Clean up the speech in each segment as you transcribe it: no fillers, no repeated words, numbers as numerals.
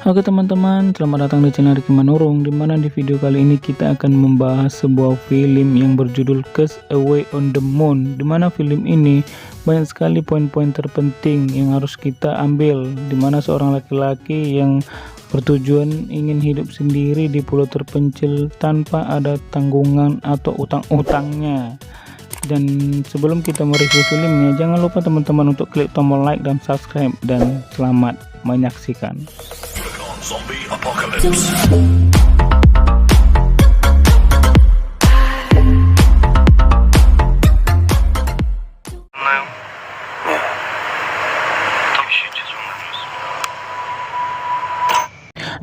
Oke teman-teman, selamat datang di channel Ricky Manurung, dimana di video kali ini kita akan membahas sebuah film yang berjudul Cast Away on the Moon. Dimana film ini banyak sekali poin-poin terpenting yang harus kita ambil, dimana seorang laki-laki yang bertujuan ingin hidup sendiri di pulau terpencil tanpa ada tanggungan atau utang-utangnya. Dan sebelum kita mereview filmnya, jangan lupa teman-teman untuk klik tombol like dan subscribe, dan selamat menyaksikan. Zombie apocalypse.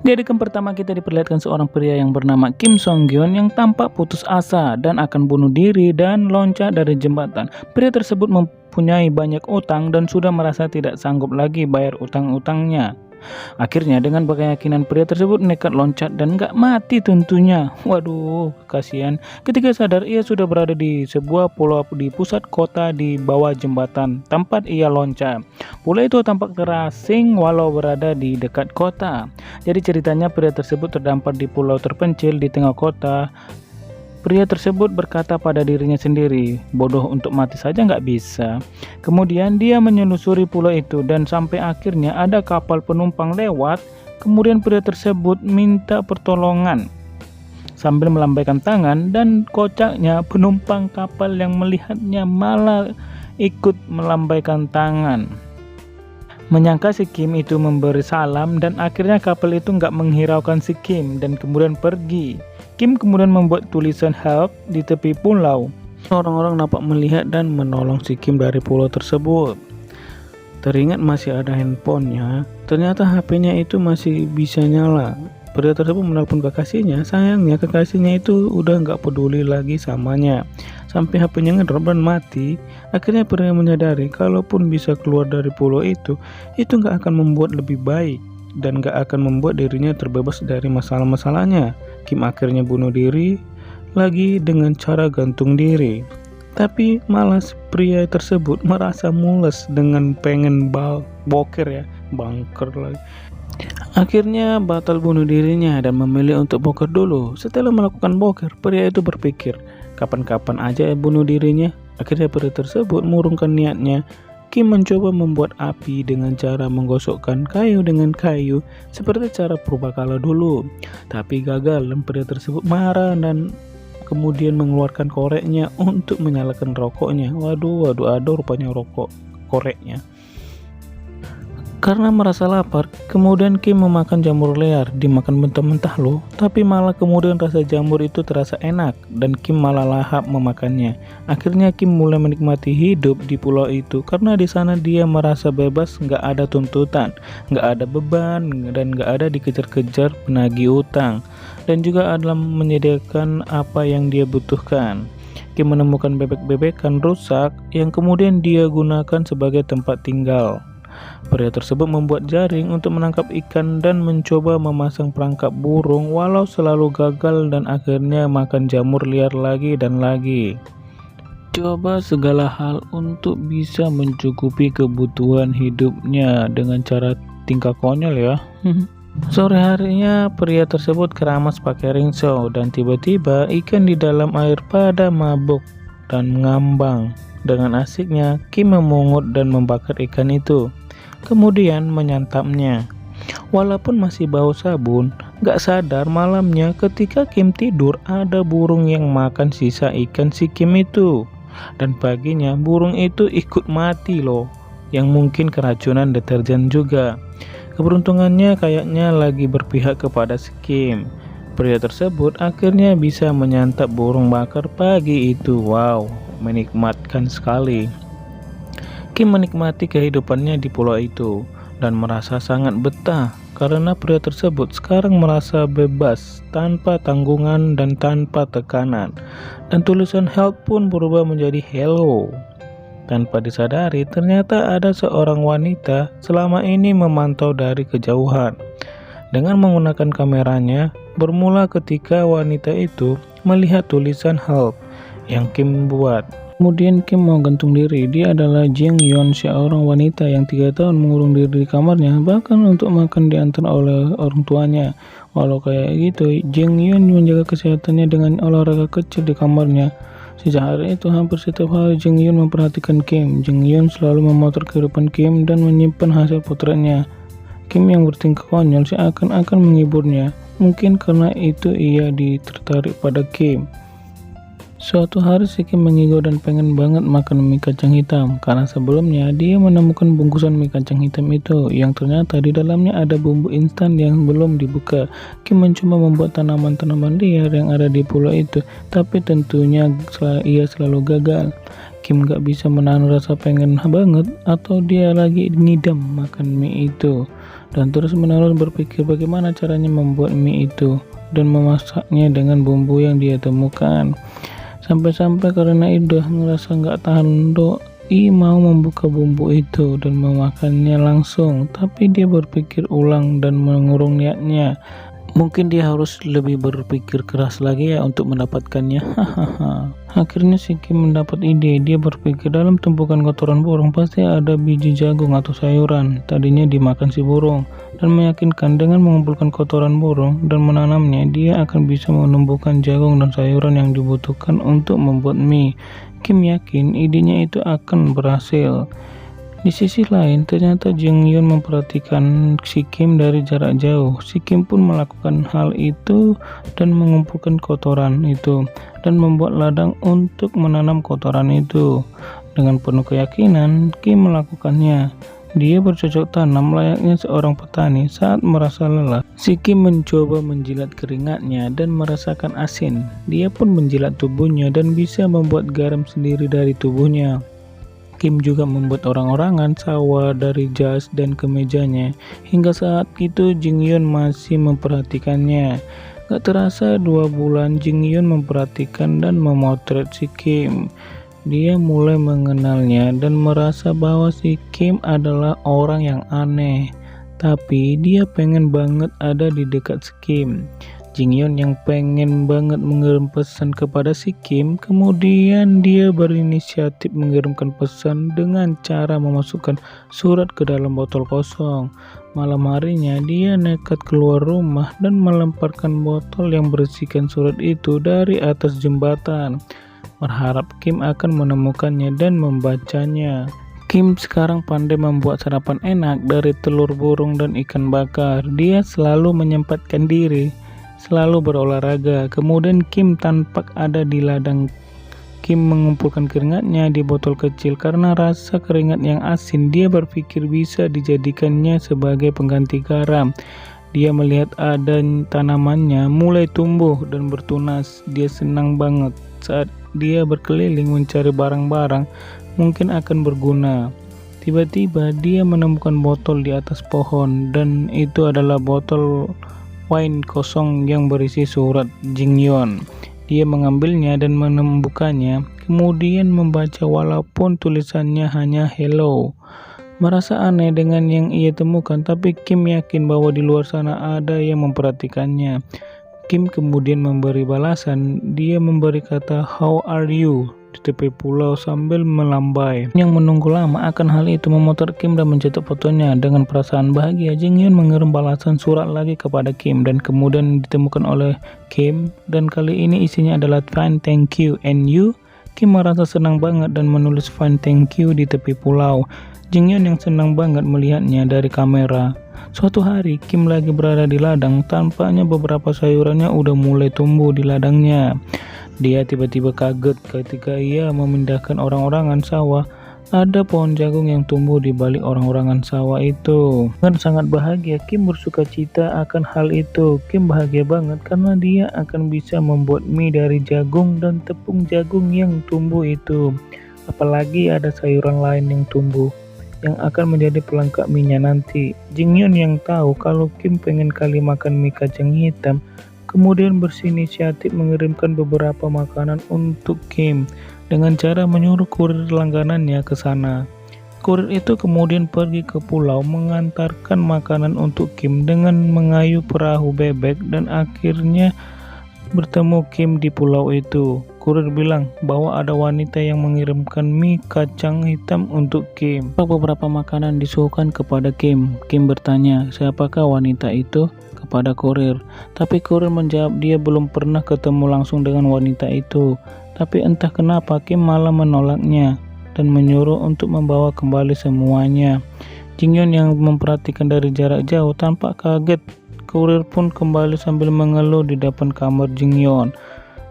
Di adegan pertama kita diperlihatkan seorang pria yang bernama Kim Song Gyun yang tampak putus asa dan akan bunuh diri dan loncat dari jembatan. Pria tersebut mempunyai banyak utang dan sudah merasa tidak sanggup lagi bayar utang-utangnya. Akhirnya dengan keyakinan pria tersebut nekat loncat dan gak mati tentunya. Waduh, kasihan. Ketika sadar ia sudah berada di sebuah pulau di pusat kota di bawah jembatan tempat ia loncat. Pulau itu tampak terasing walau berada di dekat kota. Jadi ceritanya pria tersebut terdampar di pulau terpencil di tengah kota. Pria tersebut berkata pada dirinya sendiri, bodoh untuk mati saja nggak bisa. Kemudian dia menyelusuri pulau itu dan sampai akhirnya ada kapal penumpang lewat. Kemudian pria tersebut minta pertolongan sambil melambaikan tangan, dan kocaknya penumpang kapal yang melihatnya malah ikut melambaikan tangan. Menyangka si Kim itu memberi salam, dan akhirnya kapal itu nggak menghiraukan si Kim dan kemudian pergi. Kim kemudian membuat tulisan help di tepi pulau. Orang-orang nampak melihat dan menolong si Kim dari pulau tersebut. Teringat masih ada handphonenya, ternyata HP-nya itu masih bisa nyala. Pria tersebut menelpon kekasihnya, sayangnya kekasihnya itu udah nggak peduli lagi samanya. Sampai HP-nya ngedrop dan mati. Akhirnya pria menyadari kalaupun bisa keluar dari pulau itu nggak akan membuat lebih baik dan gak akan membuat dirinya terbebas dari masalah-masalahnya. Kim akhirnya bunuh diri lagi dengan cara gantung diri. Tapi malah pria tersebut merasa mules dengan pengen boker ya, bangker lagi. Akhirnya batal bunuh dirinya dan memilih untuk boker dulu. Setelah melakukan boker, pria itu berpikir kapan-kapan aja bunuh dirinya. Akhirnya pria tersebut mengurungkan niatnya. Kim mencoba membuat api dengan cara menggosokkan kayu dengan kayu seperti cara purbakala dulu. Tapi gagal dan pria tersebut marah dan kemudian mengeluarkan koreknya untuk menyalakan rokoknya. Waduh, rupanya rokok koreknya. Karena merasa lapar, kemudian Kim memakan jamur liar, dimakan mentah-mentah loh. Tapi malah kemudian rasa jamur itu terasa enak dan Kim malah lahap memakannya. Akhirnya Kim mulai menikmati hidup di pulau itu karena di sana dia merasa bebas, nggak ada tuntutan, nggak ada beban, dan nggak ada dikejar-kejar penagih utang, dan juga dalam menyediakan apa yang dia butuhkan. Kim menemukan bebek-bebekan rusak yang kemudian dia gunakan sebagai tempat tinggal. Pria tersebut membuat jaring untuk menangkap ikan dan mencoba memasang perangkap burung walau selalu gagal dan akhirnya makan jamur liar lagi dan lagi. Coba segala hal untuk bisa mencukupi kebutuhan hidupnya dengan cara tingkah konyol ya. Sore harinya pria tersebut keramas pakai rinso dan tiba-tiba ikan di dalam air pada mabuk dan mengambang. Dengan asiknya Kim memungut dan membakar ikan itu, kemudian menyantapnya. Walaupun masih bau sabun, gak sadar malamnya ketika Kim tidur ada burung yang makan sisa ikan si Kim itu. Dan paginya burung itu ikut mati loh, yang mungkin keracunan deterjen juga. Keberuntungannya kayaknya lagi berpihak kepada si Kim. Pria tersebut akhirnya bisa menyantap burung bakar pagi itu. Wow, menikmatkan sekali. Kim menikmati kehidupannya di pulau itu dan merasa sangat betah karena pria tersebut sekarang merasa bebas tanpa tanggungan dan tanpa tekanan, dan tulisan help pun berubah menjadi hello. Tanpa disadari ternyata ada seorang wanita selama ini memantau dari kejauhan. Dengan menggunakan kameranya, bermula ketika wanita itu melihat tulisan help yang Kim buat. Kemudian Kim mau gantung diri. Dia adalah Jeng Yeon, seorang wanita yang 3 tahun mengurung diri di kamarnya, bahkan untuk makan diantar oleh orang tuanya. Walau kayak gitu, Jeng Yeon menjaga kesehatannya dengan olahraga kecil di kamarnya. Sejak hari itu, hampir setiap hari Jeng Yeon memperhatikan Kim. Jeng Yeon selalu memotret kehidupan Kim dan menyimpan hasil potretnya. Kim yang bertingkah konyol seakan-akan menghiburnya. Mungkin karena itu ia tertarik pada Kim. Suatu hari si Kim mengigo dan pengen banget makan mie kacang hitam karena sebelumnya dia menemukan bungkusan mie kacang hitam itu yang ternyata di dalamnya ada bumbu instan yang belum dibuka. Kim mencoba membuat tanaman-tanaman liar yang ada di pulau itu, tapi tentunya ia selalu gagal. Kim gak bisa menahan rasa pengen banget atau dia lagi ngidam makan mie itu dan terus-menerus berpikir bagaimana caranya membuat mie itu dan memasaknya dengan bumbu yang dia temukan. Sampai-sampai karena udah ngerasa nggak tahan, Doi mau membuka bumbu itu dan memakannya langsung, tapi dia berpikir ulang dan mengurung niatnya. Mungkin dia harus lebih berpikir keras lagi ya untuk mendapatkannya. Hahaha. Akhirnya si Kim mendapat ide. Dia berpikir dalam tumpukan kotoran burung pasti ada biji jagung atau sayuran. Tadinya dimakan si burung dan meyakinkan dengan mengumpulkan kotoran burung dan menanamnya, dia akan bisa menumbuhkan jagung dan sayuran yang dibutuhkan untuk membuat mie. Kim yakin idenya itu akan berhasil. Di sisi lain, ternyata Jeng Yeon memperhatikan si Kim dari jarak jauh. Si Kim pun melakukan hal itu dan mengumpulkan kotoran itu dan membuat ladang untuk menanam kotoran itu. Dengan penuh keyakinan, Kim melakukannya. Dia bercocok tanam layaknya seorang petani. Saat merasa lelah, si Kim mencoba menjilat keringatnya dan merasakan asin. Dia pun menjilat tubuhnya dan bisa membuat garam sendiri dari tubuhnya. Kim juga membuat orang-orangan sawah dari jas dan kemejanya. Hingga saat itu Jeng Yeon masih memperhatikannya. Gak terasa 2 bulan Jeng Yeon memperhatikan dan memotret si Kim. Dia mulai mengenalnya dan merasa bahwa si Kim adalah orang yang aneh. Tapi dia pengen banget ada di dekat si Kim. Jeng Yeon yang pengen banget mengirim pesan kepada si Kim, kemudian dia berinisiatif mengirimkan pesan dengan cara memasukkan surat ke dalam botol kosong. Malam harinya dia nekat keluar rumah dan melemparkan botol yang berisikan surat itu dari atas jembatan, berharap Kim akan menemukannya dan membacanya. Kim sekarang pandai membuat sarapan enak dari telur burung dan ikan bakar. Dia selalu menyempatkan diri, selalu berolahraga. Kemudian Kim tampak ada di ladang. Kim mengumpulkan keringatnya di botol kecil karena rasa keringat yang asin. Dia berpikir bisa dijadikannya sebagai pengganti garam. Dia melihat ada tanamannya mulai tumbuh dan bertunas. Dia senang banget saat dia berkeliling mencari barang-barang mungkin akan berguna. Tiba-tiba dia menemukan botol di atas pohon dan itu adalah botol wine kosong yang berisi surat Jeng Yeon. Dia mengambilnya dan membukanya, kemudian membaca walaupun tulisannya hanya hello. Merasa aneh dengan yang ia temukan, tapi Kim yakin bahwa di luar sana ada yang memperhatikannya. Kim kemudian memberi balasan. Dia memberi kata how are you di tepi pulau sambil melambai. Yang menunggu lama akan hal itu memotret Kim dan mencetak fotonya. Dengan perasaan bahagia, Jeng Yeon mengirim balasan surat lagi kepada Kim dan kemudian ditemukan oleh Kim dan kali ini isinya adalah fine thank you and you. Kim merasa senang banget dan menulis fine thank you di tepi pulau. Jeng Yeon yang senang banget melihatnya dari kamera. Suatu hari Kim lagi berada di ladang, tampaknya beberapa sayurannya udah mulai tumbuh di ladangnya. Dia tiba-tiba kaget ketika ia memindahkan orang-orangan sawah. Ada pohon jagung yang tumbuh di balik orang-orangan sawah itu. Dengan sangat bahagia, Kim bersuka cita akan hal itu. Kim bahagia banget karena dia akan bisa membuat mie dari jagung dan tepung jagung yang tumbuh itu. Apalagi ada sayuran lain yang tumbuh yang akan menjadi pelengkap mie-nya nanti. Jeng Yeon yang tahu kalau Kim pengen kali makan mie kacang hitam, kemudian berinisiatif mengirimkan beberapa makanan untuk Kim dengan cara menyuruh kurir langganannya ke sana. Kurir itu kemudian pergi ke pulau mengantarkan makanan untuk Kim dengan mengayuh perahu bebek dan akhirnya bertemu Kim di pulau itu. kurir bilang bahwa ada wanita yang mengirimkan mie kacang hitam untuk Kim. Beberapa makanan disuguhkan kepada Kim. Kim bertanya, siapakah wanita itu? Kepada kurir. Tapi kurir menjawab dia belum pernah ketemu langsung dengan wanita itu. Tapi entah kenapa Kim malah menolaknya dan menyuruh untuk membawa kembali semuanya. Jingyeon yang memperhatikan dari jarak jauh tampak kaget. Kurir pun kembali sambil mengeluh di depan kamar Jingyeon.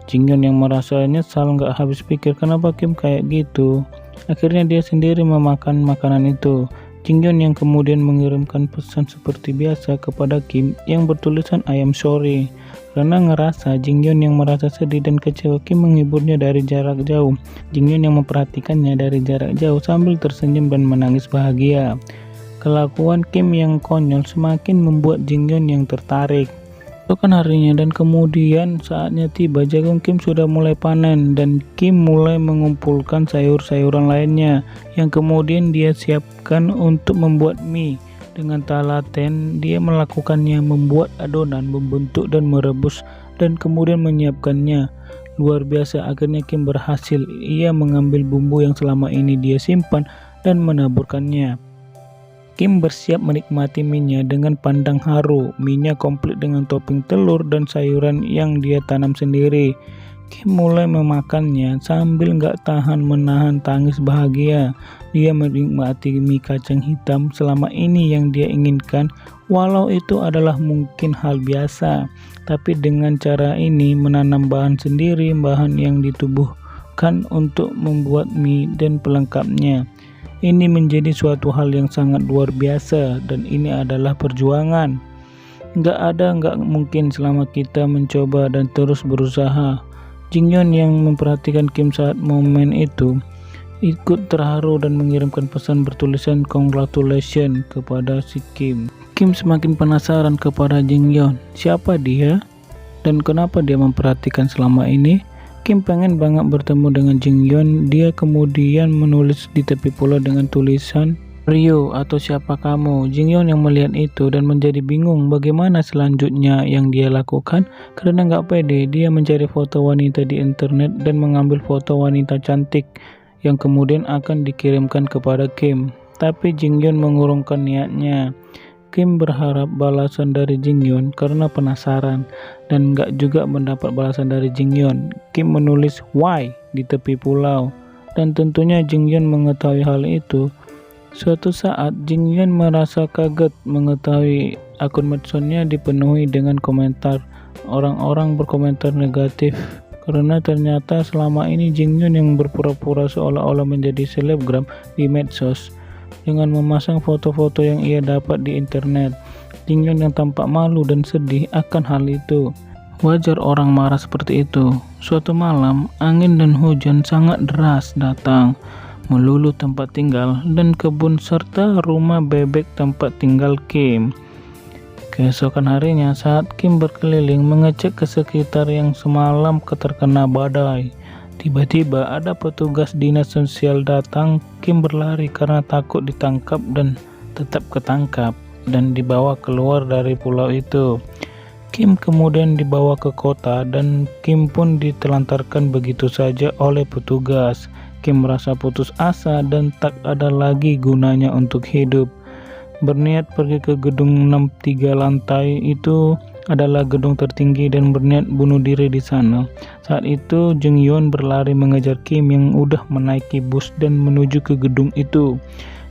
Jingyeon yang merasa nyesal nggak habis pikir kenapa Kim kayak gitu. Akhirnya dia sendiri memakan makanan itu. Jingyeon yang kemudian mengirimkan pesan seperti biasa kepada Kim yang bertulisan I am sorry. Karena ngerasa Jingyeon yang merasa sedih dan kecewa, Kim menghiburnya dari jarak jauh. Jingyeon yang memperhatikannya dari jarak jauh sambil tersenyum dan menangis bahagia. Kelakuan Kim yang konyol semakin membuat Jingyeon yang tertarik. Keesokan harinya dan kemudian saatnya tiba, jagung Kim sudah mulai panen dan Kim mulai mengumpulkan sayur-sayuran lainnya yang kemudian dia siapkan untuk membuat mie. Dengan telaten dia melakukannya, membuat adonan, membentuk dan merebus dan kemudian menyiapkannya. Luar biasa, akhirnya Kim berhasil. Ia mengambil bumbu yang selama ini dia simpan dan menaburkannya. Kim bersiap menikmati mie-nya dengan pandang haru. Mie-nya komplit dengan topping telur dan sayuran yang dia tanam sendiri. Kim mulai memakannya sambil gak tahan menahan tangis bahagia. Dia menikmati mie kacang hitam selama ini yang dia inginkan, walau itu adalah mungkin hal biasa. Tapi dengan cara ini menanam bahan sendiri, bahan yang ditubuhkan untuk membuat mie dan pelengkapnya. Ini menjadi suatu hal yang sangat luar biasa dan ini adalah perjuangan. Nggak mungkin selama kita mencoba dan terus berusaha. Jingyeon yang memperhatikan Kim saat momen itu ikut terharu dan mengirimkan pesan bertulisan congratulations kepada si Kim. Kim semakin penasaran kepada Jingyeon. Siapa dia? Dan kenapa dia memperhatikan selama ini? Kim pengen banget bertemu dengan Jingyeon. Dia kemudian menulis di tepi pulau dengan tulisan Rio atau siapa kamu. Jingyeon yang melihat itu dan menjadi bingung bagaimana selanjutnya yang dia lakukan. Karena nggak pede, dia mencari foto wanita di internet dan mengambil foto wanita cantik yang kemudian akan dikirimkan kepada Kim. Tapi Jingyeon mengurungkan niatnya. Kim berharap balasan dari Jingyeon karena penasaran dan nggak juga mendapat balasan dari Jingyeon. Kim menulis why di tepi pulau dan tentunya Jingyeon mengetahui hal itu. Suatu saat Jingyeon merasa kaget mengetahui akun medsosnya dipenuhi dengan komentar. Orang-orang berkomentar negatif karena ternyata selama ini Jingyeon yang berpura-pura seolah-olah menjadi selebgram di medsos dengan memasang foto-foto yang ia dapat di internet. Jingyeon yang tampak malu dan sedih akan hal itu. Wajar orang marah seperti itu. Suatu malam, angin dan hujan sangat deras datang, meluluh tempat tinggal dan kebun serta rumah bebek tempat tinggal Kim. Keesokan harinya saat Kim berkeliling mengecek ke sekitar yang semalam terkena badai, tiba-tiba ada petugas dinas sosial datang. Kim berlari karena takut ditangkap dan tetap ketangkap dan dibawa keluar dari pulau itu. Kim kemudian dibawa ke kota dan Kim pun ditelantarkan begitu saja oleh petugas. Kim merasa putus asa dan tak ada lagi gunanya untuk hidup. Berniat pergi ke gedung 63 lantai itu adalah gedung tertinggi dan berniat bunuh diri di sana. Saat itu Jingyeon berlari mengejar Kim yang udah menaiki bus dan menuju ke gedung itu.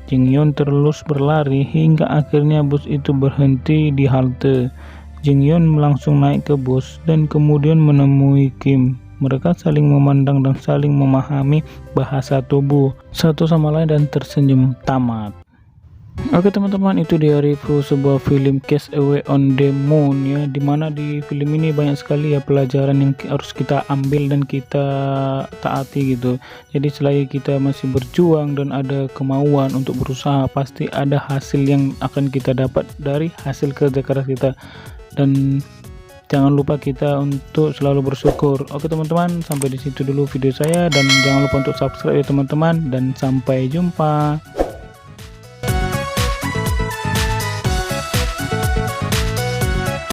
Jingyeon terus berlari hingga akhirnya bus itu berhenti di halte. Jingyeon langsung naik ke bus dan kemudian menemui Kim. Mereka saling memandang dan saling memahami bahasa tubuh satu sama lain dan tersenyum. Tamat. Oke teman-teman, itu dia review sebuah film Castaway on the Moon ya, dimana di film ini banyak sekali ya pelajaran yang harus kita ambil dan kita taati gitu. Jadi selagi kita masih berjuang dan ada kemauan untuk berusaha, pasti ada hasil yang akan kita dapat dari hasil kerja keras kita. Dan jangan lupa kita untuk selalu bersyukur. Oke teman-teman, sampai di situ dulu video saya dan jangan lupa untuk subscribe ya teman-teman dan sampai jumpa.